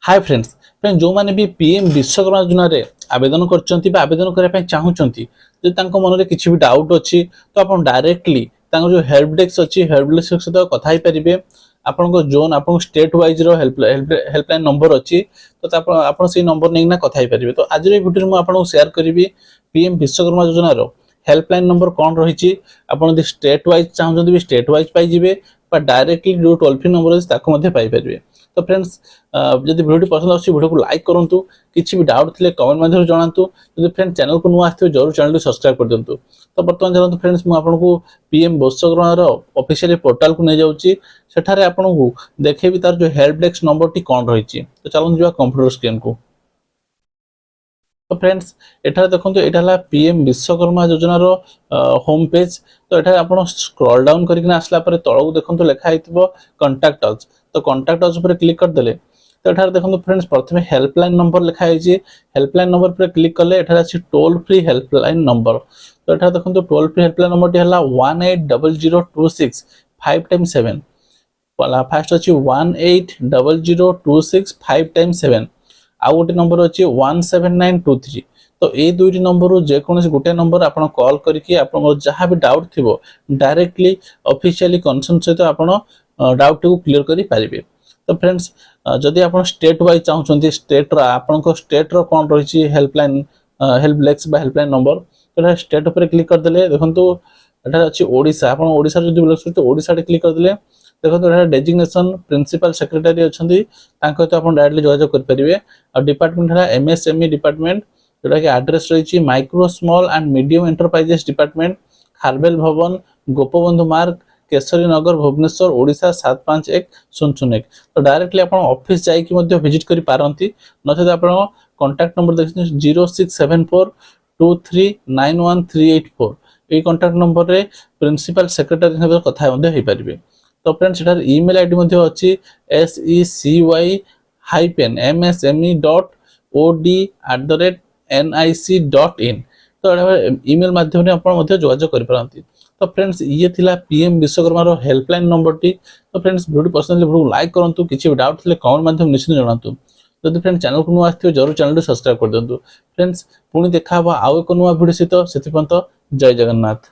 Hi friends friend जो माने भी पीएम विश्वकर्मा योजना आवेदन करछंती बा आवेदन करै पय चाहूछंती जे तांको मन रे किछि भी डाउट अछि तो आपण डायरेक्टली तांको जो हेल्प डेस्क अछि हेल्प डेस्क सहित कथा ही परिबे। आपनको जोन आपन स्टेट वाइज रो हेल्पलाइन नंबर अछि तो आपण से नंबर नेना कथा ही परिबे। तो आज रे वीडियो में आपन शेयर करिवि पीएम विश्वकर्मा योजना रो हेल्पलाइन नंबर कोन रहिछि। आपण दि स्टेट वाइज चाहूछंती भी स्टेट वाइज पाई जिवे बा डायरेक्टली जो टोल फ्री नंबर अछि ताको मध्ये पाई परिबे। तो फ्रेंड्स जदि वीडियो पसंद आछि वीडियो को लाइक करंतु, किछि भी डाउट थिले कमेंट माध्यम जणांतु। जदि फ्रेंड चैनल को नुआ आथिबे जरूर चैनल को सब्सक्राइब कर दियंतु। तो वर्तमान जानतु फ्रेंड्स मु आपनको पीएम विश्वकर्मा रो ऑफिशियल पोर्टल को नै जाउची, सेठारे आपनको देखेबी तार जो हेल्प डेस्क नंबर टी कोन रहिछि। तो चलन जिवा कंप्यूटर स्क्रीन को। तो फ्रेंड्स एठारे देखंतु एटा हला पीएम विश्वकर्मा योजना रो होम पेज। तो एठारे आपण स्क्रॉल डाउन करिकना आसला परे तळକୁ देखंतु लेखा आइतबो कांटेक्ट अस। तो कांटेक्ट अस पर क्लिक कर देले तो एठारे देखंतु फ्रेंड्स प्रथमे हेल्पलाइन नंबर लेखा आइछि। हेल्पलाइन नंबर पर क्लिक करले एठारे अछि टोल फ्री हेल्पलाइन नंबर। तो एठारे देखंतु toll free helpline number T हला 180026 5 टाइम्स 7। पला फर्स्ट अछि 180026 5 टाइम्स 7। आउ गोटे नंबर अछि 17923। तो ए दुईटी नंबर जे कोनोसी गोटे नंबर आपण कॉल करके आपण जहां भी डाउट थिबो डायरेक्टली ऑफिशियली कंसर्न सहित आपण डाउट को क्लियर करि पारिबे। तो फ्रेंड्स जदि आपण स्टेट वाइज चाहउछंती स्टेट रा आपनको स्टेट रो कोन रहिछि हेल्पलाइन हेल्प डेस्क बा हेल्पलाइन नंबर। तो स्टेट ऊपर क्लिक कर देले देखंतु एटा अछि ओडिसा। आपण ओडिसा जदि बोलछंती ओडिसा रे क्लिक कर देले देखो एटा डेजिग्नेशन प्रिंसिपल सेक्रेटरी अछंती तांको तो आपण डायरेक्टली जोगाजोग कर परिबे। आ डिपार्टमेंट हला एमएसएमई डिपार्टमेंट, जोटा कि एड्रेस रहिछि micro small and medium enterprises department, Kharavela Bhawan, Gopabandhu मार्ग, केशरी नगर, भुवनेश्वर, ओडिशा 751001। तो डायरेक्टली आपण ऑफिस जाई कि मध्ये विजिट करि पारंती। नथे आपण कांटेक्ट नंबर देखि 0674239138 ए कांटेक्ट नंबर रे प्रिंसिपल सेक्रेटरी से कथा मध्ये होई परिबे। तो फ्रेंड्स एटार ईमेल आईडी मध्ये अछि secy-msme.od@nic.in। तो ईमेल माध्यम रे आपण मध्ये जोगाजोग करि पारंती। तो फ्रेंड्स ये थिला पीएम विश्वकर्मा रो हेल्पलाइन नंबर टी। तो फ्रेंड्स वीडियो पसंद वीडियो लाइक करंतु, किछि भी डाउट थिले कमेंट माध्यम निश्चित जणांतु। जदि फ्रेंड चैनल को नुआ आथिबे जरूर चैनल को सब्सक्राइब कर दियंतु। फ्रेंड्स पुणी देखा बा आउ एक नुआ वीडियो सहित सेति पंत जय जगन्नाथ।